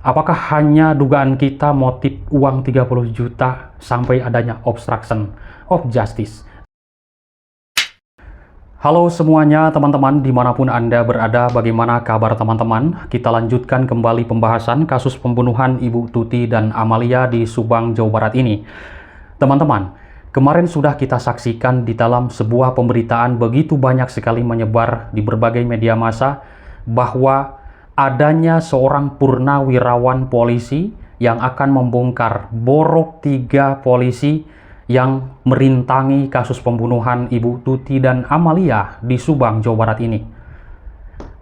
Apakah hanya dugaan kita motif uang 30 juta sampai adanya obstruction of justice? Halo semuanya teman-teman, dimanapun Anda berada, bagaimana kabar teman-teman? Kita lanjutkan kembali pembahasan kasus pembunuhan Ibu Tuti dan Amalia di Subang, Jawa Barat ini. Teman-teman, kemarin sudah kita saksikan di dalam sebuah pemberitaan begitu banyak sekali menyebar di berbagai media massa bahwa adanya seorang purnawirawan polisi yang akan membongkar borok 3 polisi yang merintangi kasus pembunuhan Ibu Tuti dan Amalia di Subang, Jawa Barat ini.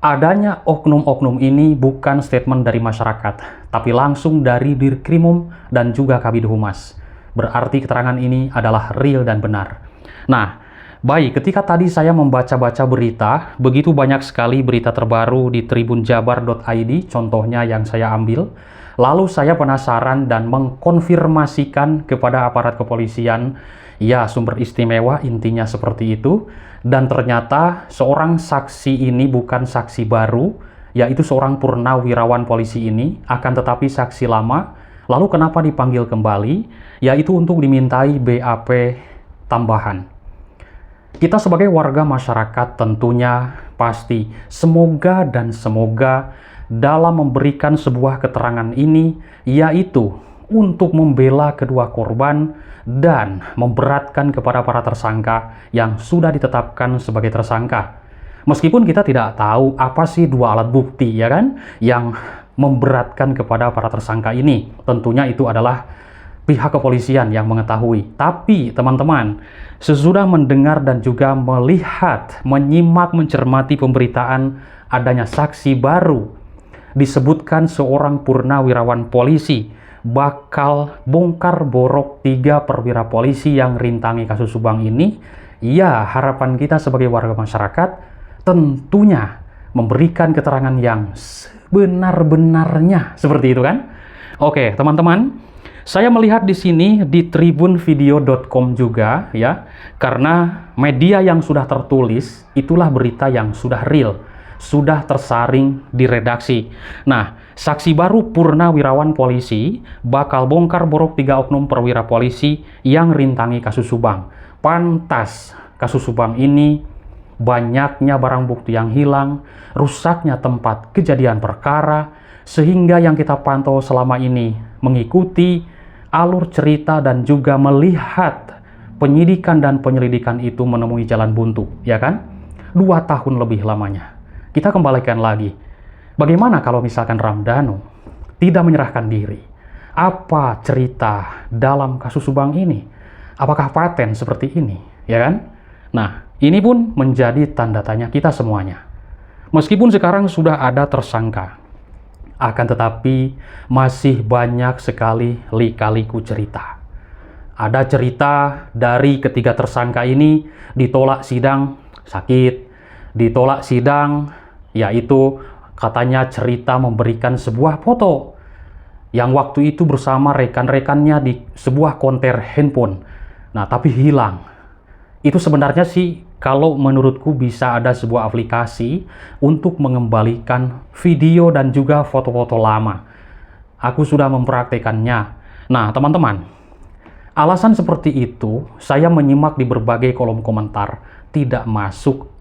Adanya oknum-oknum ini bukan statement dari masyarakat, tapi langsung dari Dirkrimum dan juga Kabid Humas. Berarti keterangan ini adalah real dan benar. Nah, baik, ketika tadi saya membaca-baca berita, begitu banyak sekali berita terbaru di tribunjabar.id, contohnya yang saya ambil. Lalu saya penasaran dan mengkonfirmasikan kepada aparat kepolisian, ya sumber istimewa intinya seperti itu. Dan ternyata seorang saksi ini bukan saksi baru, yaitu seorang purnawirawan polisi ini, akan tetapi saksi lama. Lalu kenapa dipanggil kembali? Yaitu untuk dimintai BAP tambahan. Kita sebagai warga masyarakat tentunya pasti semoga dalam memberikan sebuah keterangan ini, yaitu untuk membela kedua korban dan memberatkan kepada para tersangka yang sudah ditetapkan sebagai tersangka. Meskipun kita tidak tahu apa sih 2 alat bukti, ya kan, yang memberatkan kepada para tersangka ini. Tentunya itu adalah pihak kepolisian yang mengetahui. Tapi teman-teman, sesudah mendengar dan juga melihat, menyimak, mencermati pemberitaan adanya saksi baru, disebutkan seorang purnawirawan polisi bakal bongkar borok 3 perwira polisi yang rintangi kasus Subang ini. Ya, harapan kita sebagai warga masyarakat tentunya memberikan keterangan yang benar-benarnya, seperti itu kan? Oke, teman-teman, saya melihat di sini di tribunvideo.com juga ya, karena media yang sudah tertulis itulah berita yang sudah real, sudah tersaring di redaksi. Nah, saksi baru purnawirawan polisi bakal bongkar borok 3 oknum perwira polisi yang rintangi kasus Subang. Pantas kasus Subang ini banyaknya barang bukti yang hilang, rusaknya tempat kejadian perkara, sehingga yang kita pantau selama ini mengikuti alur cerita dan juga melihat penyidikan dan penyelidikan itu menemui jalan buntu, ya kan? 2 tahun lebih lamanya. Kita kembalikan lagi, bagaimana kalau misalkan Ramdhanu tidak menyerahkan diri? Apa cerita dalam kasus Subang ini? Apakah paten seperti ini, ya kan? Nah, ini pun menjadi tanda tanya kita semuanya. Meskipun sekarang sudah ada tersangka, akan tetapi masih banyak sekali lika-liku cerita. Ada cerita dari ketiga tersangka ini ditolak sidang sakit, ditolak sidang, yaitu katanya cerita memberikan sebuah foto yang waktu itu bersama rekan-rekannya di sebuah konter handphone. Nah, tapi hilang. Itu sebenarnya sih kalau menurutku bisa ada sebuah aplikasi untuk mengembalikan video dan juga foto-foto lama. Aku sudah mempraktekannya. Nah, teman-teman, alasan seperti itu saya menyimak di berbagai kolom komentar tidak masuk,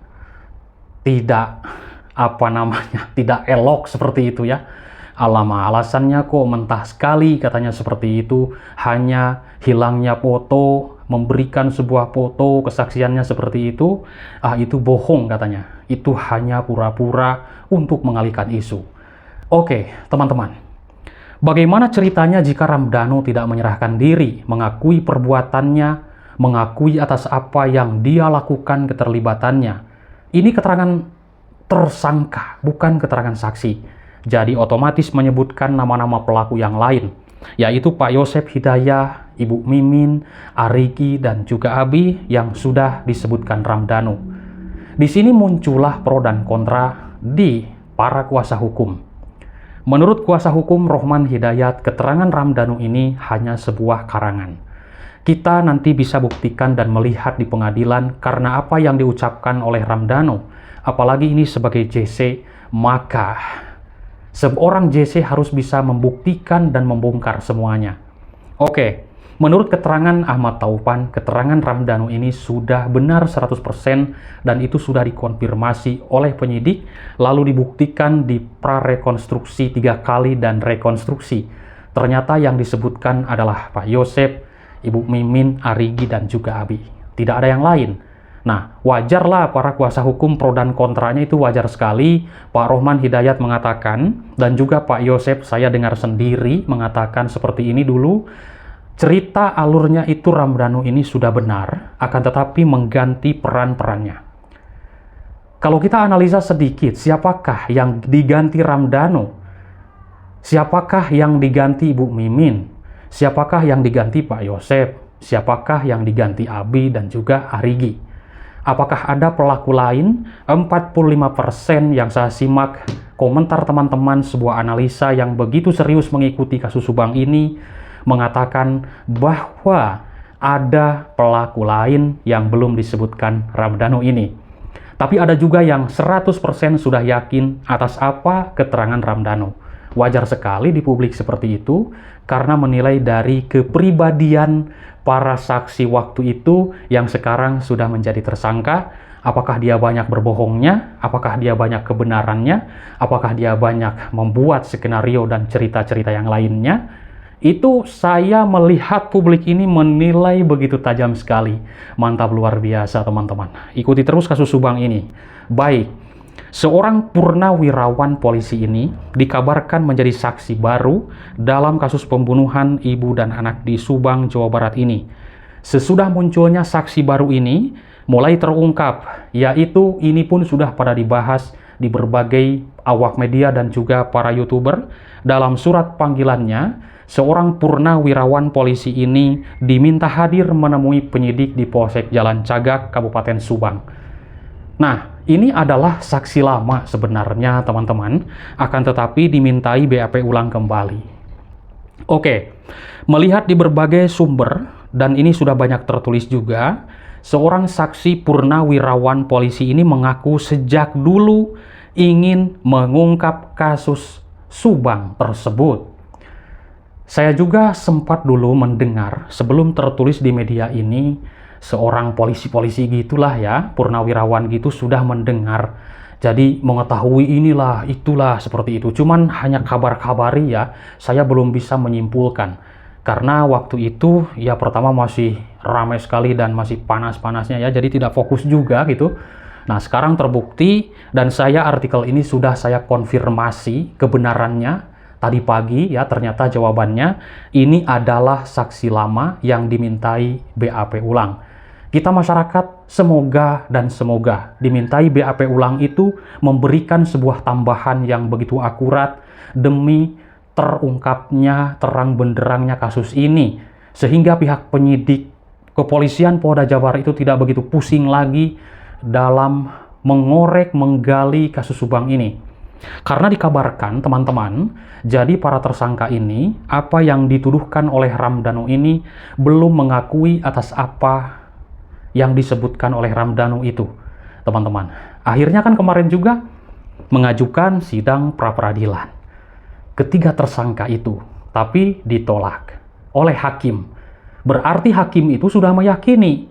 tidak tidak elok seperti itu ya. Alamak, alasannya kok mentah sekali katanya seperti itu, hanya hilangnya foto, memberikan sebuah foto, kesaksiannya seperti itu, itu bohong katanya. Itu hanya pura-pura untuk mengalihkan isu. Oke, teman-teman. Bagaimana ceritanya jika Ramdhanu tidak menyerahkan diri, mengakui perbuatannya, mengakui atas apa yang dia lakukan keterlibatannya? Ini keterangan tersangka, bukan keterangan saksi. Jadi otomatis menyebutkan nama-nama pelaku yang lain, yaitu Pak Yosep Hidayah, Ibu Mimin, Arigi, dan juga Abi yang sudah disebutkan Ramdhanu. Di sini muncullah pro dan kontra di para kuasa hukum. Menurut kuasa hukum Rohman Hidayat, keterangan Ramdhanu ini hanya sebuah karangan. Kita nanti bisa buktikan dan melihat di pengadilan karena apa yang diucapkan oleh Ramdhanu, apalagi ini sebagai JC, maka Seorang JC harus bisa membuktikan dan membongkar semuanya. Oke, menurut keterangan Ahmad Taufan, keterangan Ramdhanu ini sudah benar 100% dan itu sudah dikonfirmasi oleh penyidik, lalu dibuktikan di prarekonstruksi 3 kali dan rekonstruksi. Ternyata yang disebutkan adalah Pak Yosep, Ibu Mimin, Arigi, dan juga Abi. Tidak ada yang lain. Nah, wajarlah para kuasa hukum pro dan kontranya itu wajar sekali. Pak Rohman Hidayat mengatakan, dan juga Pak Yosep saya dengar sendiri mengatakan seperti ini dulu, cerita alurnya itu Ramdhanu ini sudah benar, akan tetapi mengganti peran-perannya. Kalau kita analisa sedikit, siapakah yang diganti Ramdhanu? Siapakah yang diganti Ibu Mimin? Siapakah yang diganti Pak Yosep? Siapakah yang diganti Abi dan juga Arigi? Apakah ada pelaku lain? 45% yang saya simak komentar teman-teman sebuah analisa yang begitu serius mengikuti kasus Subang ini mengatakan bahwa ada pelaku lain yang belum disebutkan Ramdhanu ini. Tapi ada juga yang 100% sudah yakin atas apa keterangan Ramdhanu. Wajar sekali di publik seperti itu karena menilai dari kepribadian para saksi waktu itu yang sekarang sudah menjadi tersangka. Apakah dia banyak berbohongnya? Apakah dia banyak kebenarannya? Apakah dia banyak membuat skenario dan cerita-cerita yang lainnya? Itu saya melihat publik ini menilai begitu tajam sekali. Mantap, luar biasa teman-teman. Ikuti terus kasus Subang ini. Baik, seorang purnawirawan polisi ini dikabarkan menjadi saksi baru dalam kasus pembunuhan ibu dan anak di Subang, Jawa Barat ini. Sesudah munculnya saksi baru ini, mulai terungkap, yaitu ini pun sudah pada dibahas di berbagai awak media dan juga para YouTuber. Dalam surat panggilannya, seorang purnawirawan polisi ini diminta hadir menemui penyidik di Polsek Jalan Cagak, Kabupaten Subang. Nah, ini adalah saksi lama sebenarnya teman-teman, akan tetapi dimintai BAP ulang kembali. Oke, melihat di berbagai sumber, dan ini sudah banyak tertulis juga, seorang saksi purnawirawan polisi ini mengaku sejak dulu ingin mengungkap kasus Subang tersebut. Saya juga sempat dulu mendengar sebelum tertulis di media ini, seorang polisi-polisi gitulah ya, purnawirawan gitu sudah mendengar. Jadi mengetahui inilah, itulah, seperti itu. Cuman hanya kabar-kabari ya, saya belum bisa menyimpulkan. Karena waktu itu ya pertama masih ramai sekali dan masih panas-panasnya ya, jadi tidak fokus juga gitu. Nah sekarang terbukti dan artikel ini sudah saya konfirmasi kebenarannya. Tadi pagi ya ternyata jawabannya ini adalah saksi lama yang dimintai BAP ulang. Kita masyarakat semoga dimintai BAP ulang itu memberikan sebuah tambahan yang begitu akurat demi terungkapnya terang benderangnya kasus ini. Sehingga pihak penyidik kepolisian Polda Jabar itu tidak begitu pusing lagi dalam mengorek, menggali kasus Subang ini. Karena dikabarkan teman-teman, jadi para tersangka ini, apa yang dituduhkan oleh Ramdhanu ini belum mengakui atas apa yang disebutkan oleh Ramdhanu itu, teman-teman. Akhirnya kan kemarin juga mengajukan sidang pra-peradilan. Ketiga tersangka itu, tapi ditolak oleh hakim. Berarti hakim itu sudah meyakini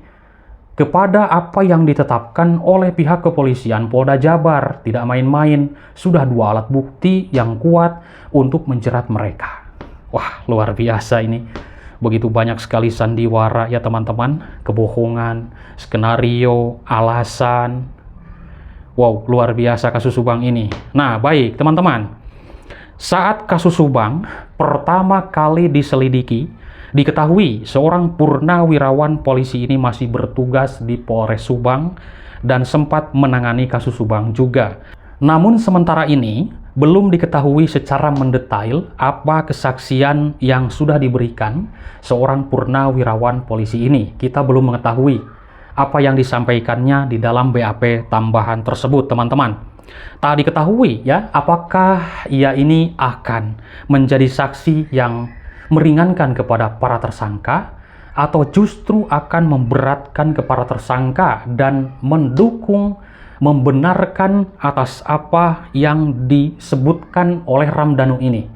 kepada apa yang ditetapkan oleh pihak kepolisian Polda Jabar. Tidak main-main, sudah 2 alat bukti yang kuat untuk menjerat mereka. Wah, luar biasa ini. Begitu banyak sekali sandiwara ya teman-teman, kebohongan, skenario, alasan. Wow, luar biasa kasus Subang ini. Nah, baik teman-teman. Saat kasus Subang pertama kali diselidiki, diketahui seorang purnawirawan polisi ini masih bertugas di Polres Subang dan sempat menangani kasus Subang juga. Namun sementara ini belum diketahui secara mendetail apa kesaksian yang sudah diberikan seorang purnawirawan polisi ini. Kita belum mengetahui apa yang disampaikannya di dalam BAP tambahan tersebut, teman-teman. Tak diketahui ya apakah ia ini akan menjadi saksi yang meringankan kepada para tersangka atau justru akan memberatkan kepada tersangka dan mendukung membenarkan atas apa yang disebutkan oleh Ramdhanu ini.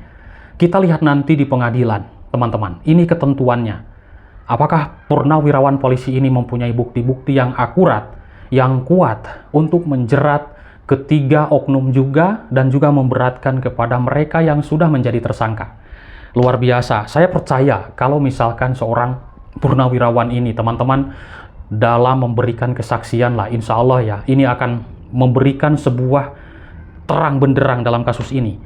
Kita lihat nanti di pengadilan, teman-teman. Ini ketentuannya. Apakah purnawirawan polisi ini mempunyai bukti-bukti yang akurat, yang kuat untuk menjerat ketiga oknum juga dan juga memberatkan kepada mereka yang sudah menjadi tersangka. Luar biasa. Saya percaya kalau misalkan seorang purnawirawan ini, teman-teman, dalam memberikan kesaksian lah, insya Allah ya, ini akan memberikan sebuah terang benderang dalam kasus ini.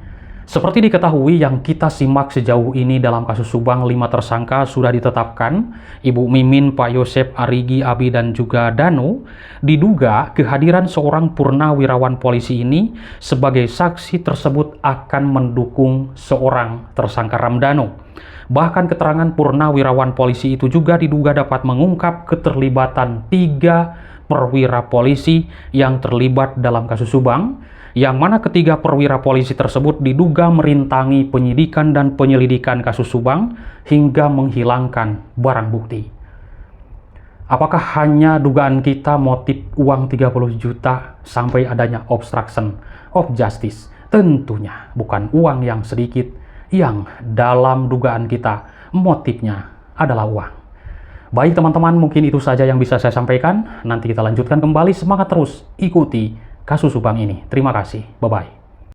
Seperti diketahui yang kita simak sejauh ini dalam kasus Subang, 5 tersangka sudah ditetapkan. Ibu Mimin, Pak Yosep, Arigi, Abi, dan juga Danu. Diduga kehadiran seorang purnawirawan polisi ini sebagai saksi tersebut akan mendukung seorang tersangka Ramdhanu. Bahkan keterangan purnawirawan polisi itu juga diduga dapat mengungkap keterlibatan 3 perwira polisi yang terlibat dalam kasus Subang, yang mana ketiga perwira polisi tersebut diduga merintangi penyidikan dan penyelidikan kasus Subang hingga menghilangkan barang bukti. Apakah hanya dugaan kita motif uang 30 juta sampai adanya obstruction of justice? Tentunya bukan uang yang sedikit, yang dalam dugaan kita motifnya adalah uang. Baik teman-teman, mungkin itu saja yang bisa saya sampaikan. Nanti kita lanjutkan kembali. Semangat terus ikuti kasus Subang ini. Terima kasih. Bye-bye.